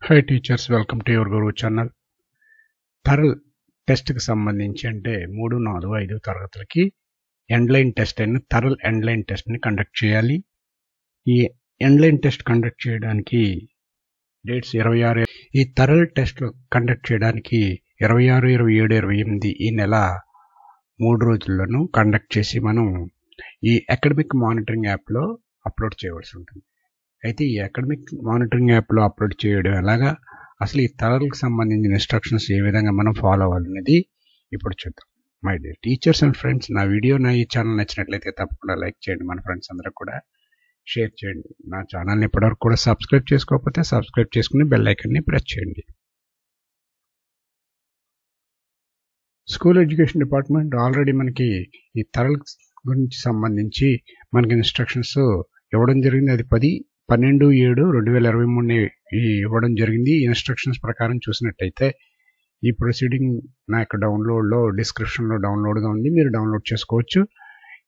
High teachers, welcome to your Guru channel. TaRL టెస్ట్కి సంబంధించి అంటే 3, 4, 5 తరగతులకి ఎండ్లైన్ టెస్ట్ అయిన థరల్ ఎండ్లైన్ టెస్ట్ని కండక్ట్ చేయాలి. ఈ ఎండ్లైన్ టెస్ట్ కండక్ట్ చేయడానికి డేట్స్ 26. ఈ థరల్ టెస్ట్ కండక్ట్ చేయడానికి 26, 27, 28 ఈ నెల 3 రోజుల్లోనూ కండక్ట్ చేసి మనం ఈ అకాడమిక్ మానిటరింగ్ యాప్లో అప్లోడ్ చేయవలసి ఉంటుంది. అయితే ఈ అకాడమిక్ మానిటరింగ్ యాప్లో అప్లోడ్ చేయడం ఎలాగా, అసలు ఈ థరల్కి సంబంధించిన ఇన్స్ట్రక్షన్స్ ఏ విధంగా మనం ఫాలో అవ్వాలనేది ఇప్పుడు చూద్దాం. My dear teachers and friends, నా వీడియో నా ఈ ఛానల్ నచ్చినట్లయితే తప్పకుండా లైక్ చేయండి, మన ఫ్రెండ్స్ అందరూ కూడా షేర్ చేయండి. నా ఛానల్ని ఇప్పటివరకు కూడా సబ్స్క్రైబ్ చేసుకోకపోతే సబ్స్క్రైబ్ చేసుకుని బెల్ ఐకాన్ని ప్రెస్ చేయండి. స్కూల్ ఎడ్యుకేషన్ డిపార్ట్మెంట్ ఆల్రెడీ మనకి ఈ థరల్ గురించి సంబంధించి మనకి ఇన్స్ట్రక్షన్స్ ఇవ్వడం జరిగింది. అది 10/12/7/2023 ఇవ్వడం జరిగింది. ఇన్స్ట్రక్షన్స్ ప్రకారం చూసినట్టయితే ఈ ప్రొసీడింగ్ నా యొక్క డౌన్లోడ్లో డిస్క్రిప్షన్లో డౌన్లోడ్గా ఉంది, మీరు డౌన్లోడ్ చేసుకోవచ్చు.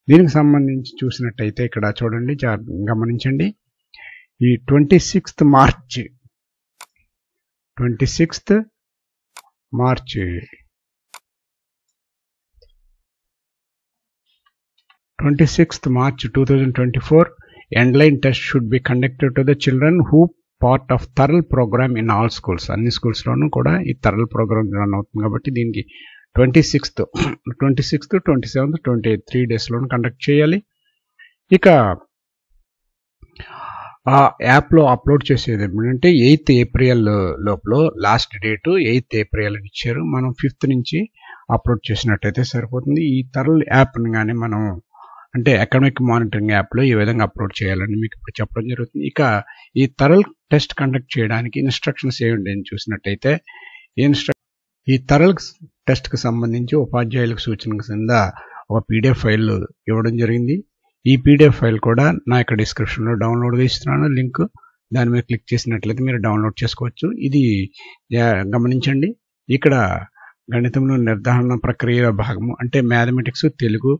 దీనికి సంబంధించి చూసినట్టయితే ఇక్కడ చూడండి, గమనించండి. ఈ 26th March 2024 endline test should be conducted to the children who part of TaRL program in all schools. అన్ని స్కూల్స్లోనూ కూడా ఈ థరల్ ప్రోగ్రామ్ రన్ అవుతుంది కాబట్టి దీనికి 26th, 27th, 28th 3 డేస్లోనూ కండక్ట్ చేయాలి. ఇక ఆ యాప్లో అప్లోడ్ చేసేది ఏమిటంటే 8th ఏప్రిల్ లోపల లాస్ట్ డేటు 8th ఏప్రిల్ ఇచ్చారు. మనం 5th నుంచి అప్లోడ్ చేసినట్టయితే సరిపోతుంది. ఈ థరల్ యాప్ని కానీ మనం అంటే అకాడమిక్ మానిటరింగ్ యాప్లో ఈ విధంగా అప్లోడ్ చేయాలని మీకు ఇప్పుడు చెప్పడం జరుగుతుంది. ఇక ఈ థరల్ టెస్ట్ కండక్ట్ చేయడానికి ఇన్స్ట్రక్షన్స్ ఏమిటి అని చూసినట్టయితే ఈ థరల్ టెస్ట్కి సంబంధించి ఉపాధ్యాయులకు సూచన కింద ఒక పీడిఎఫ్ ఫైల్ ఇవ్వడం జరిగింది. ఈ పీడిఎఫ్ ఫైల్ కూడా నా యొక్క డిస్క్రిప్షన్లో డౌన్లోడ్గా ఇస్తున్నాను లింక్. దాని మీద క్లిక్ చేసినట్లయితే మీరు డౌన్లోడ్ చేసుకోవచ్చు. ఇది గమనించండి, ఇక్కడ గణితంలో నిర్ధారణ ప్రక్రియ భాగము అంటే మ్యాథమెటిక్స్, తెలుగు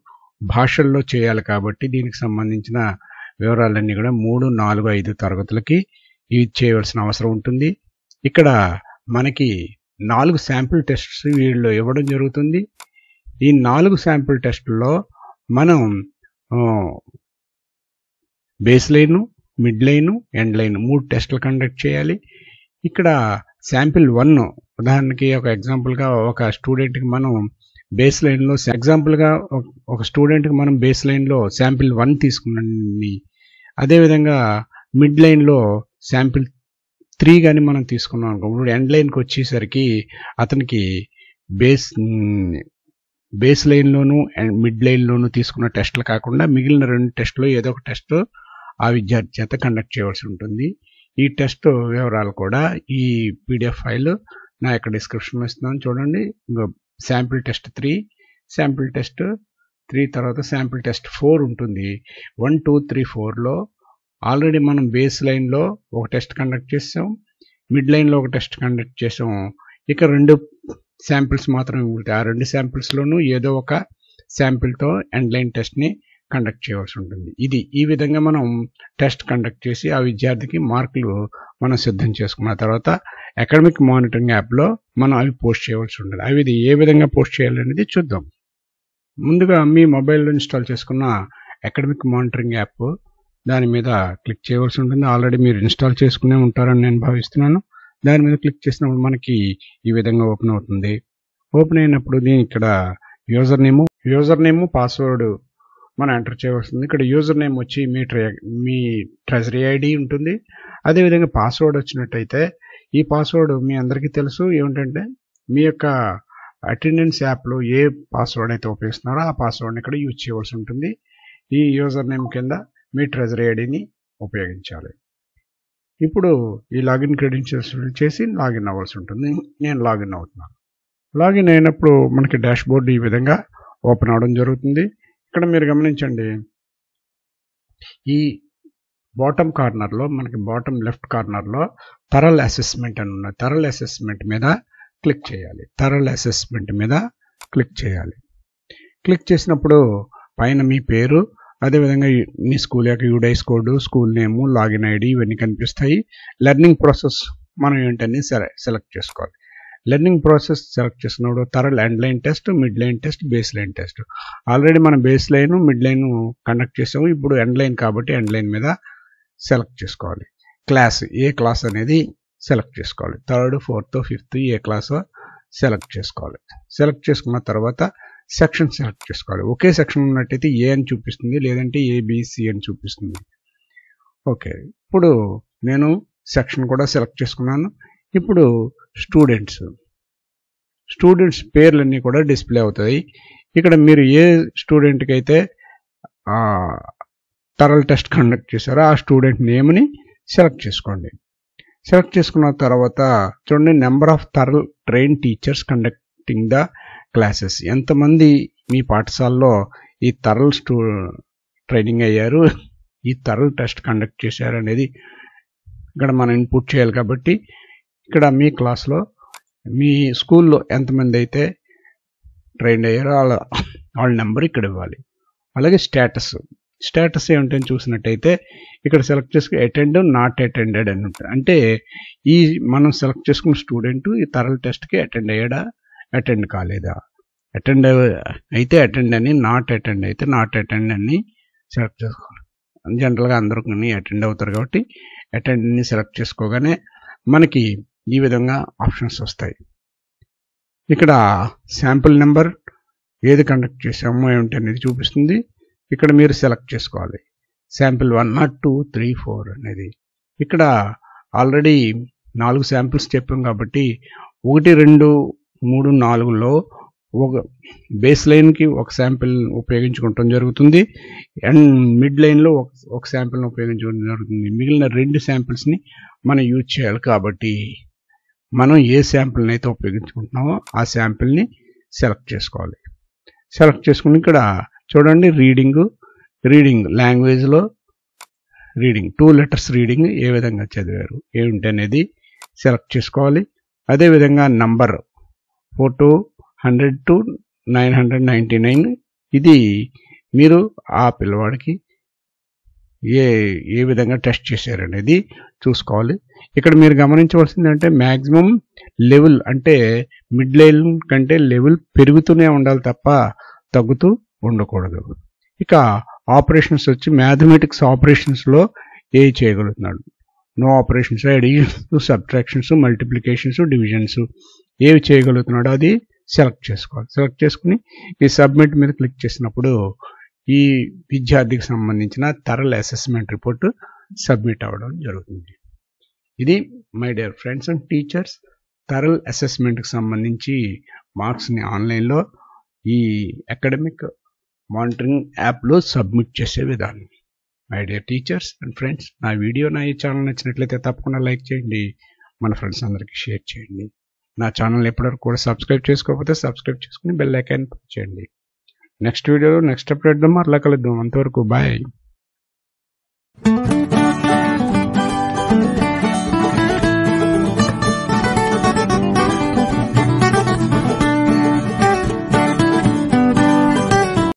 భాషల్లో చేయాలి కాబట్టి దీనికి సంబంధించిన వివరాలన్నీ కూడా 3, 4, 5 తరగతులకి ఇవి చేయవలసిన అవసరం ఉంటుంది. ఇక్కడ మనకి 4 శాంపిల్ టెస్ట్స్ వీళ్ళు ఇవ్వడం జరుగుతుంది. ఈ 4 శాంపిల్ టెస్టుల్లో మనం base line, mid line, end line 3 టెస్టులు కండక్ట్ చేయాలి. ఇక్కడ శాంపిల్ 1 ఉదాహరణకి ఒక ఎగ్జాంపుల్గా ఒక స్టూడెంట్కి మనం బేస్ లైన్లో బేస్ లైన్లో శాంపిల్ 1 తీసుకున్నాండి. అదేవిధంగా మిడ్ లైన్లో శాంపిల్ 3 కానీ మనం తీసుకున్నాం అనుకో, ఇప్పుడు ఎండ్ లైన్కి వచ్చేసరికి అతనికి బేస్ లైన్లోను మిడ్ లైన్లోను తీసుకున్న టెస్టులు కాకుండా మిగిలిన 2 టెస్టులు ఏదో ఒక టెస్ట్ ఆ విద్యార్థి చేత కండక్ట్ చేయవలసి ఉంటుంది. ఈ టెస్ట్ వివరాలు కూడా ఈ పీడిఎఫ్ ఫైల్ నా యొక్క డిస్క్రిప్షన్లో ఇస్తున్నాను, చూడండి. శాంపిల్ టెస్ట్ 3, శాంపిల్ టెస్ట్ 3 తర్వాత శాంపిల్ టెస్ట్ 4 ఉంటుంది. 1, 2, 3, 4లో ఆల్రెడీ మనం బేస్ లైన్లో ఒక టెస్ట్ కండక్ట్ చేసాం, మిడ్ లైన్లో ఒక టెస్ట్ కండక్ట్ చేసాం. ఇక 2 శాంపిల్స్ మాత్రమే ఉంటాయి. ఆ 2 శాంపిల్స్లోనూ ఏదో ఒక శాంపిల్తో ఎండ్ లైన్ టెస్ట్ని కండక్ట్ చేయవలసి ఉంటుంది. ఈ విధంగా మనం టెస్ట్ కండక్ట్ చేసి ఆ విద్యార్థికి మార్కులు మనం సిద్ధం చేసుకున్న తర్వాత అకాడమిక్ మానిటరింగ్ యాప్లో మనం అవి పోస్ట్ చేయవలసి ఉంటుంది. అవి ఏ విధంగా పోస్ట్ చేయాలనేది చూద్దాం. ముందుగా మీ మొబైల్లో ఇన్స్టాల్ చేసుకున్న అకాడమిక్ మానిటరింగ్ యాప్ దాని మీద క్లిక్ చేయవలసి ఉంటుంది. ఆల్రెడీ మీరు ఇన్స్టాల్ చేసుకునే ఉంటారని నేను భావిస్తున్నాను. దాని మీద క్లిక్ చేసినప్పుడు మనకి ఈ విధంగా ఓపెన్ అవుతుంది. ఓపెన్ అయినప్పుడు దీని ఇక్కడ యూజర్ నేము పాస్వర్డ్ మనం ఎంటర్ చేయవలసింది. ఇక్కడ యూజర్ నేమ్ వచ్చి మీ ట్రెజరీ ఐడి ఉంటుంది. అదేవిధంగా పాస్వర్డ్ వచ్చినట్టయితే ఈ పాస్వర్డ్ మీ అందరికీ తెలుసు ఏమిటంటే మీ యొక్క అటెండెన్స్ యాప్లో ఏ పాస్వర్డ్ అయితే ఉపయోగిస్తున్నారో ఆ పాస్వర్డ్ని ఇక్కడ యూజ్ చేయవలసి ఉంటుంది. ఈ యూజర్ నేమ్ కింద మీ ట్రెజరీ ఐడిని ఉపయోగించాలి. ఇప్పుడు ఈ లాగిన్ క్రెడెన్షియల్స్ చేసి లాగిన్ అవ్వాల్సి ఉంటుంది. నేను లాగిన్ అవుతున్నాను. లాగిన్ అయినప్పుడు మనకి డాష్ బోర్డు ఈ విధంగా ఓపెన్ అవడం జరుగుతుంది. ఇక్కడ మీరు గమనించండి, ఈ బాటమ్ కార్నర్లో మనకి బాటమ్ లెఫ్ట్ కార్నర్లో థరల్ అసెస్మెంట్ అని ఉన్నది. థరల్ అసెస్మెంట్ మీద క్లిక్ చేయాలి. క్లిక్ చేసినప్పుడు పైన మీ పేరు, అదేవిధంగా మీ స్కూల్ యొక్క యూడైస్ కోడ్, స్కూల్ నేము, లాగిన్ ఐడి ఇవన్నీ కనిపిస్తాయి. లెర్నింగ్ ప్రాసెస్ మనం ఏంటని సెలెక్ట్ చేసుకోవాలి. లెర్నింగ్ ప్రాసెస్ సెలెక్ట్ చేసుకున్నప్పుడు TaRL endline test, midline test, baseline test. Already మనం baseline, midline conduct చేసాము. ఇప్పుడు ఎండ్ లైన్ కాబట్టి ఎండ్ లైన్ మీద సెలెక్ట్ చేసుకోవాలి. క్లాస్, ఏ క్లాస్ అనేది సెలెక్ట్ చేసుకోవాలి. 3rd, 4th, 5th ఏ క్లాస్ సెలెక్ట్ చేసుకోవాలి. సెలెక్ట్ చేసుకున్న తర్వాత సెక్షన్ సెలెక్ట్ చేసుకోవాలి. ఒకే సెక్షన్ ఉన్నట్టయితే ఏ అని చూపిస్తుంది, లేదంటే ఏబిసి అని చూపిస్తుంది. ఓకే, ఇప్పుడు నేను సెక్షన్ కూడా సెలెక్ట్ చేసుకున్నాను. ఇప్పుడు స్టూడెంట్స్ పేర్లన్నీ కూడా డిస్ప్లే అవుతాయి. ఇక్కడ మీరు ఏ స్టూడెంట్కి అయితే థరల్ టెస్ట్ కండక్ట్ చేశారో ఆ స్టూడెంట్ నేమ్ని సెలెక్ట్ చేసుకోండి. సెలెక్ట్ చేసుకున్న తర్వాత చూడండి, number of TaRL train teachers conducting the classes. ఎంతమంది మీ పాఠశాలలో ఈ థరల్ ట్రైనింగ్ అయ్యారు, ఈ థరల్ టెస్ట్ కండక్ట్ చేశారు అనేది ఇక్కడ మనం ఇన్పుట్ చేయాలి. కాబట్టి ఇక్కడ మీ క్లాస్లో, మీ స్కూల్లో ఎంతమంది అయితే ట్రైన్ అయ్యారో వాళ్ళ నెంబర్ ఇక్కడ ఇవ్వాలి. అలాగే స్టేటస్ ఏమిటని చూసినట్టయితే ఇక్కడ సెలెక్ట్ చేసుకుని అటెండ్, నాట్ అటెండెడ్ అని ఉంటుంది. అంటే ఈ మనం సెలెక్ట్ చేసుకున్న స్టూడెంట్ ఈ థరల్ టెస్ట్కి అటెండ్ అయ్యాడా, అటెండ్ కాలేదా. అటెండ్ అయితే అటెండ్ అని, నాట్ అటెండ్ అయితే నాట్ అటెండ్ అని సెలెక్ట్ చేసుకోవాలి. జనరల్గా అందరూ అటెండ్ అవుతారు కాబట్టి అటెండ్ని సెలెక్ట్ చేసుకోగానే మనకి ఈ విధంగా ఆప్షన్స్ వస్తాయి. ఇక్కడ శాంపుల్ నెంబర్, ఏది కండక్ట్ చేసామో ఏమిటి అనేది చూపిస్తుంది. ఇక్కడ మీరు సెలెక్ట్ చేసుకోవాలి. శాంపిల్ 1, 2, 3, 4 అనేది. ఇక్కడ ఆల్రెడీ 4 శాంపిల్స్ చెప్పాం కాబట్టి 1, 2, 3, 4లో ఒక బేస్ లైన్కి ఒక శాంపిల్ ఉపయోగించుకోవటం జరుగుతుంది. అండ్ మిడ్ లైన్లో ఒక శాంపిల్ని ఉపయోగించుకోవడం జరుగుతుంది. మిగిలిన 2 శాంపిల్స్ని మనం యూజ్ చేయాలి. కాబట్టి మనం ఏ శాంపిల్ని అయితే ఉపయోగించుకుంటున్నామో ఆ శాంపిల్ని సెలెక్ట్ చేసుకోవాలి. సెలెక్ట్ చేసుకుని ఇక్కడ చూడండి, రీడింగ్ లాంగ్వేజ్లో రీడింగ్ 2 letters రీడింగ్ ఏ విధంగా చదివారు ఏమిటి అనేది సెలెక్ట్ చేసుకోవాలి. అదేవిధంగా నంబర్ 400 to 999 ఇది మీరు ఆ పిల్లవాడికి ఏ విధంగా టెస్ట్ చేశారనేది చూసుకోవాలి. ఇక్కడ మీరు గమనించవలసింది అంటే మ్యాక్సిమం లెవెల్, అంటే మిడ్ లైన్ కంటే లెవెల్ పెరుగుతూనే ఉండాలి తప్ప తగ్గుతూ ఉండకూడదు. ఇక ఆపరేషన్స్ వచ్చి మ్యాథమెటిక్స్ ఆపరేషన్స్లో ఏ చేయగలుగుతున్నాడు, no operations, additions, subtractions, multiplications, divisions ఏవి చేయగలుగుతున్నాడో అది సెలెక్ట్ చేసుకోవాలి. సెలెక్ట్ చేసుకుని ఈ సబ్మిట్ మీద క్లిక్ చేసినప్పుడు ఈ విద్యార్థికి సంబంధించిన థరల్ అసెస్మెంట్ రిపోర్ట్ సబ్మిట్ అవ్వడం జరుగుతుంది. ఇది my dear friends and teachers, థరల్ అసెస్మెంట్కి సంబంధించి మార్క్స్ని ఆన్లైన్లో ఈ అకాడమిక్ మానిటరింగ్ యాప్లో సబ్మిట్ చేసే విధానం. My dear teachers and friends, నా ఈ ఛానల్ నచ్చినట్లయితే తప్పకుండా లైక్ చేయండి, మన ఫ్రెండ్స్ అందరికీ షేర్ చేయండి. నా ఛానల్ ఎప్పటివరకు కూడా సబ్స్క్రైబ్ చేసుకోకపోతే సబ్స్క్రైబ్ చేసుకుని బెల్ ఐకాన్ ప్రెస్ చేయండి. నెక్స్ట్ వీడియోలో నెక్స్ట్ అప్డేట్తో మరలా కలుద్దాం. అంతవరకు బాయ్.